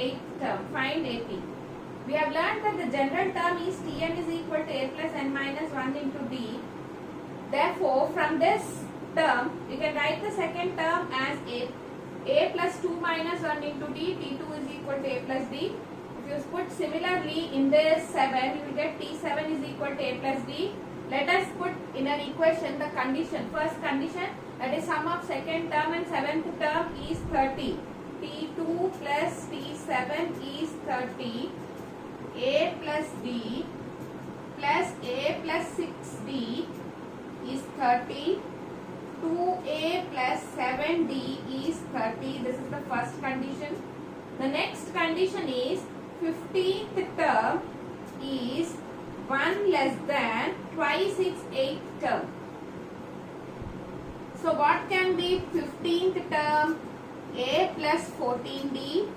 eighth term. Find AP. We have learned that the general term is Tn is equal to A plus n minus 1 into D. Therefore, from this term, you can write the second term as A plus 2 minus 1 into D. T2 is equal to A plus D. If you put similarly in this 7, you will get T7 is equal to A plus D. Let us put in an equation the condition. First condition, that is sum of second term and seventh term is 30. T2 plus T7 is 30. A plus D plus A plus 6D is 30. 2A plus 7D is 30. This is the first condition. The next condition is 15th term is 1 less than twice its 8th term. So what can be 15th term? A plus 14D,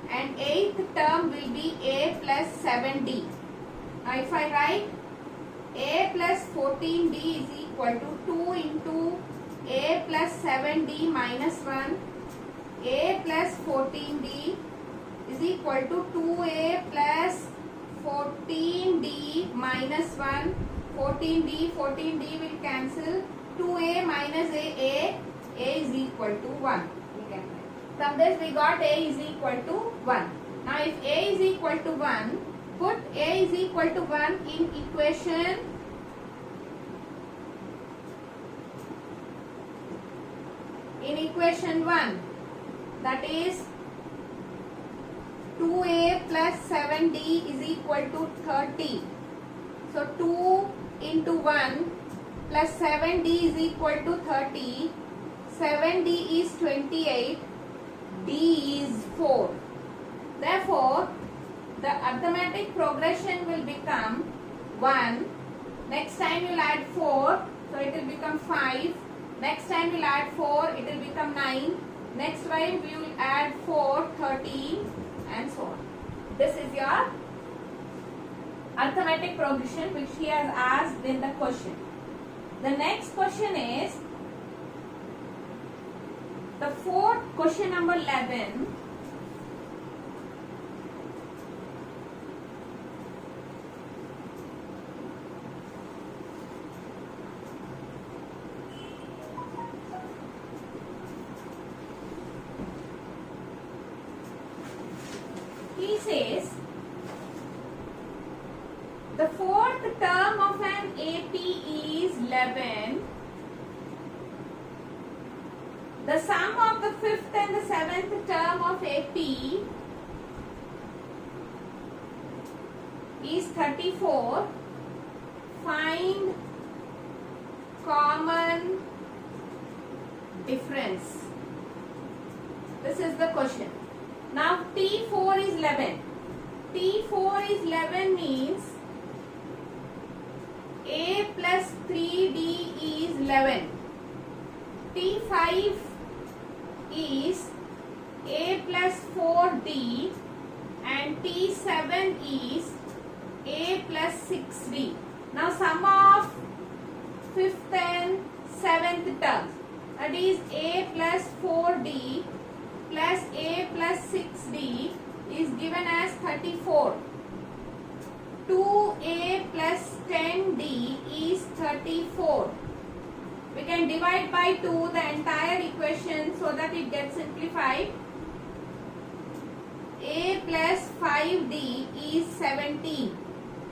and 8th term will be A plus 7D. Now if I write A plus 14D is equal to 2 into A plus 7D minus 1. A plus 14D is equal to 2A plus 14D minus 1. 14D will cancel. 2A minus A is equal to 1. From this we got A is equal to 1. Now if A is equal to 1, put A is equal to 1 in equation equation 1, that is 2A plus 7D is equal to 30. So 2 into 1 plus 7D is equal to 30. 7D is 28. D is 4. Therefore, the arithmetic progression will become 1. Next time you will add 4. So it will become 5. Next time we will add 4. It will become 9. Next time we will add 4, 13 and so on. This is your arithmetic progression which he has asked in the question. The next question is the fourth question, number 11. He says the fourth term of an AP is 11. The sum of the fifth and the seventh term of AP is 34. Find common difference. This is the question. Now T4 is 11. T4 is 11 means A plus 3D is 11. T5 is A plus 4D and T7 is A plus 6D. Now sum of 5th and 7th terms, that is A plus 4D plus A plus 6D is given as 34. 2A plus 10D is 34. We can divide by 2 the entire equation so that it gets simplified. A plus 5D is 17.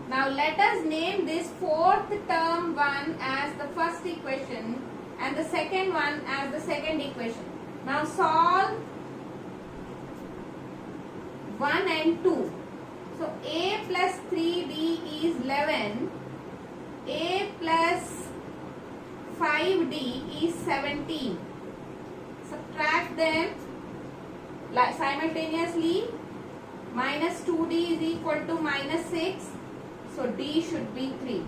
Now let us name this fourth term 1 as the first equation and the second one as the second equation. Now solve 1 and 2. So A plus 3D is 11. A plus 5D is 17. Subtract them simultaneously. Minus 2D is equal to minus 6. So D should be 3.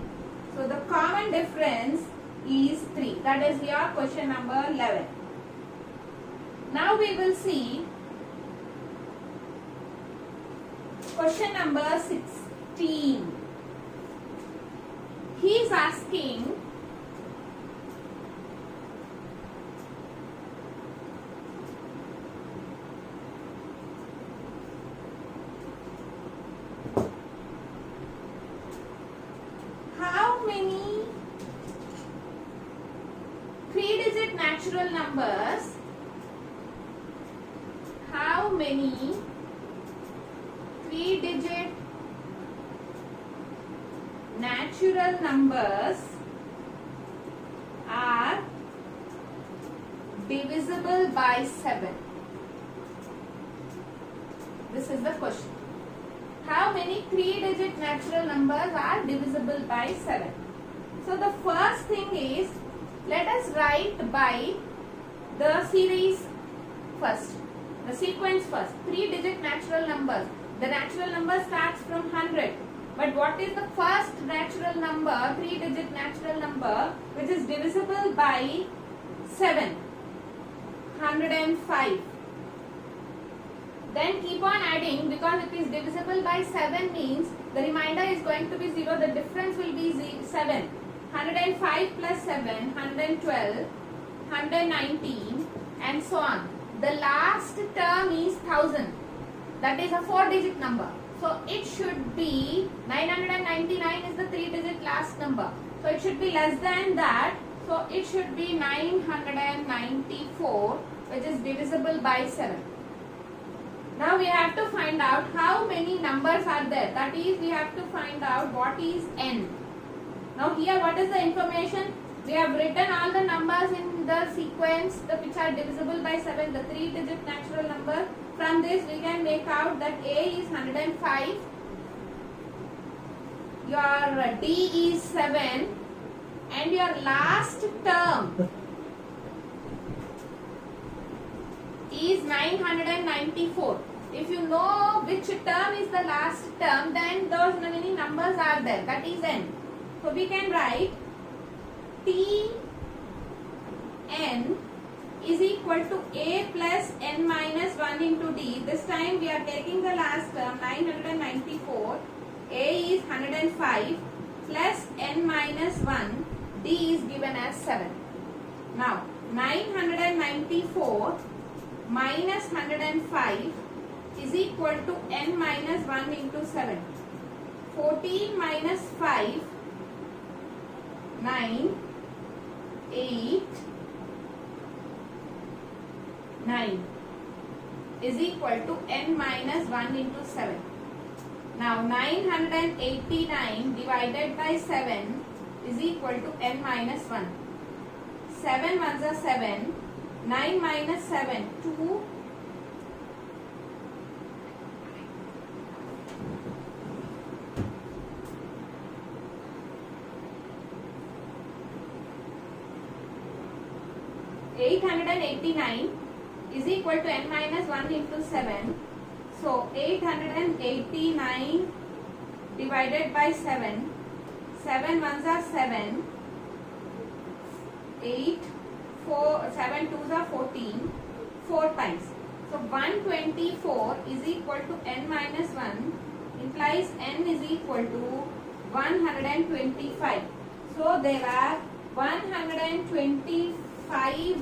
So the common difference is 3. That is your question number 11. Now we will see question number 16. He is asking numbers how many 3-digit natural numbers are divisible by 7? This is the question. How many 3-digit natural numbers are divisible by 7? So the first thing is, let us write by the series first, the sequence first. 3-digit natural numbers. The natural number starts from 100. But what is the first natural number, 3-digit natural number, which is divisible by 7? 105. Then keep on adding, because it is divisible by 7 means the remainder is going to be 0. The difference will be 7. 105 plus 7, 112, 119 and so on. The last term is 1000. That is a 4-digit number. So it should be 999 is the 3-digit last number. So it should be less than that. So it should be 994, which is divisible by 7. Now we have to find out how many numbers are there. That is, we have to find out what is n. Now here what is the information? We have written all the numbers in the sequence which are divisible by 7, the 3-digit natural number. From this we can make out that A is 105, your D is 7 and your last term is 994. If you know which term is the last term, then those many numbers are there, that is n. So we can write T n is equal to A plus n minus 1 into D. This time we are taking the last term 994. A is 105 plus n minus 1. D is given as 7. Now 994 minus 105 is equal to n minus 1 into 7. 14 minus 5, 9, 8, 9 is equal to n minus 1 into 7. Now 989 divided by 7 is equal to n minus 1. 7 ones are 7. 9 minus 7, 2. 889 is equal to n minus 1 into 7. So 889 divided by 7. 7 ones are 7. 8, 4, 7 twos are 14. 4 times. So 124 is equal to n minus 1 implies n is equal to 125. So there are 125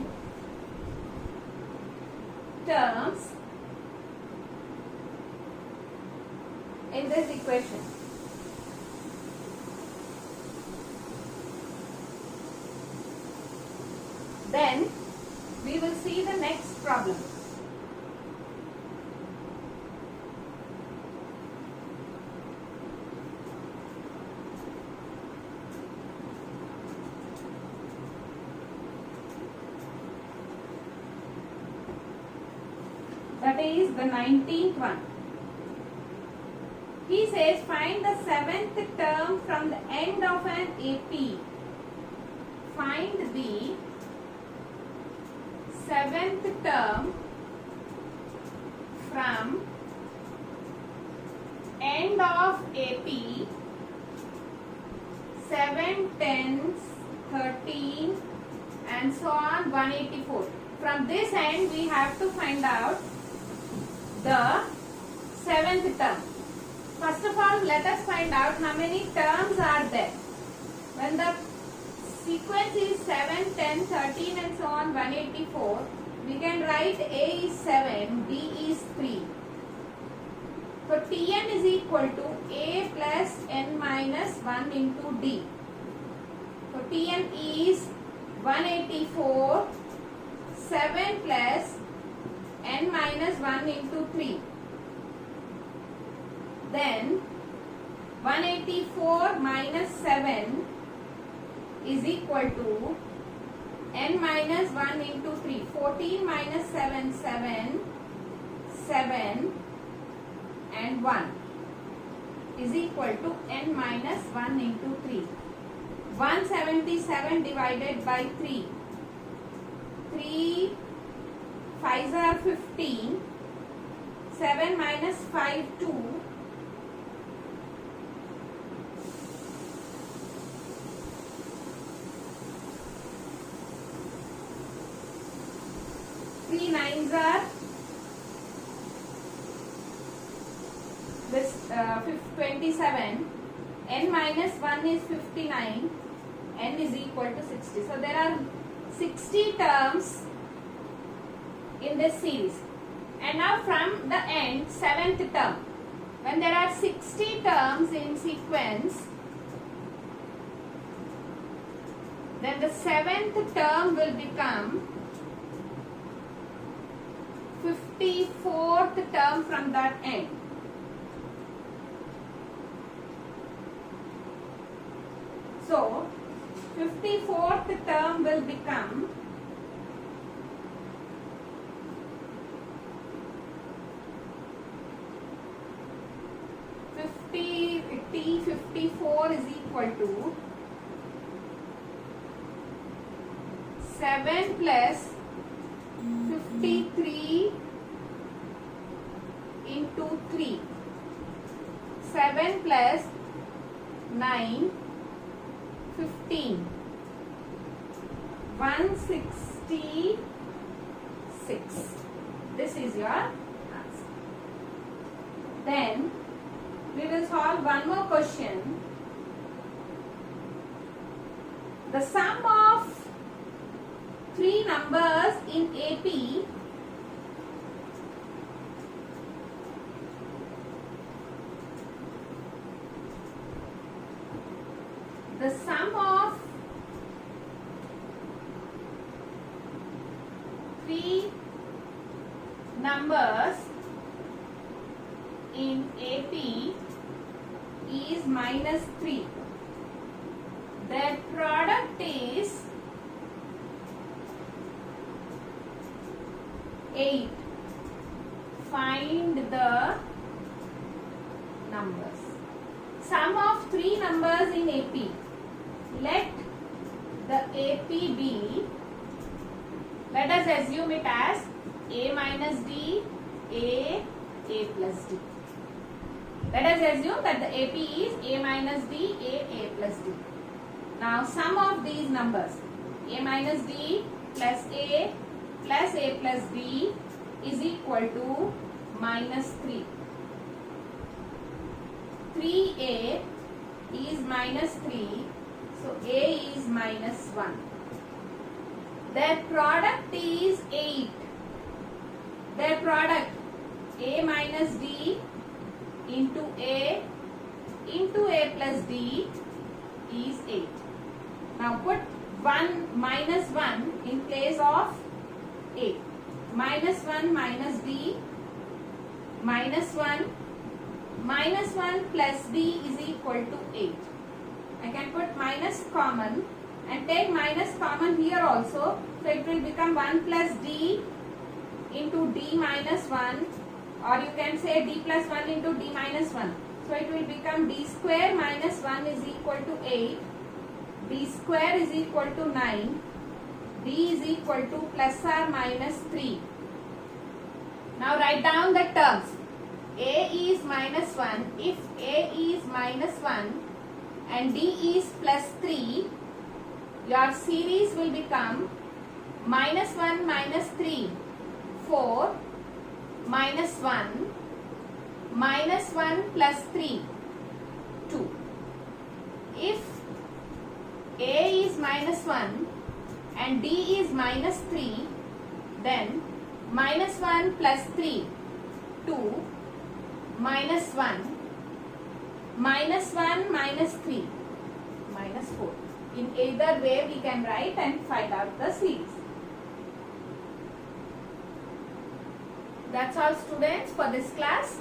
terms in this equation. Then we will see the next problem. That is the 19th one. He says find the 7th term from the end of an AP. Find the 7th term from end of AP. 7, 10, 13 and so on 184. From this end we have to find out the 7th term. First of all, let us find out how many terms are there. When the sequence is 7, 10, 13 and so on 184, we can write A is 7, B is 3. So Tn is equal to A plus n minus 1 into D. So Tn is 184, 7 plus n minus 1 into 3. Then 184 minus 7 is equal to n minus 1 into 3. 14 minus 7, 7, 7 and 1 is equal to n minus 1 into 3. 177 divided by 3. 3 5s are 15. 7 minus 5, 2. 3 9s are this 27. N minus 1 is 59. N is equal to 60. So there are 60 terms in this series. And now from the end, 7th term. When there are 60 terms in sequence, then the 7th term will become 54th term from that end. So 54th term will become T54 is equal to 7 plus 53 into 3. 7 plus 9, 15. 166. This is your answer. Then we will solve one more question. The sum of 3 numbers in AP the sum of 3 numbers in AP is minus 3. Their product is 8. Find the numbers. Sum of 3 numbers in AP. Let the AP be, let us assume it as A minus D, A plus D. Let us assume that the AP is A minus D, A plus D. Now sum of these numbers, A minus D plus A plus D is equal to minus 3. 3A is minus 3, so A is minus 1. Their product is 8. Their product A minus D into A plus D is 8. Now put 1 minus 1 in place of A. Minus 1 minus D minus 1 plus D is equal to 8. I can put minus common and take minus common here also. So it will become 1 plus D into D minus 1, or you can say D plus 1 into D minus 1. So it will become D square minus 1 is equal to 8. D square is equal to 9. D is equal to plus or minus 3. Now write down the terms. A is minus 1. If A is minus 1 and D is plus 3, your series will become minus 1 minus 3, 4, minus 1 plus 3, 2. If A is minus 1 and D is minus 3, then minus 1 plus 3, 2, minus 1 minus 1 minus 3, minus 4. In either way we can write and find out the series. That's all students for this class.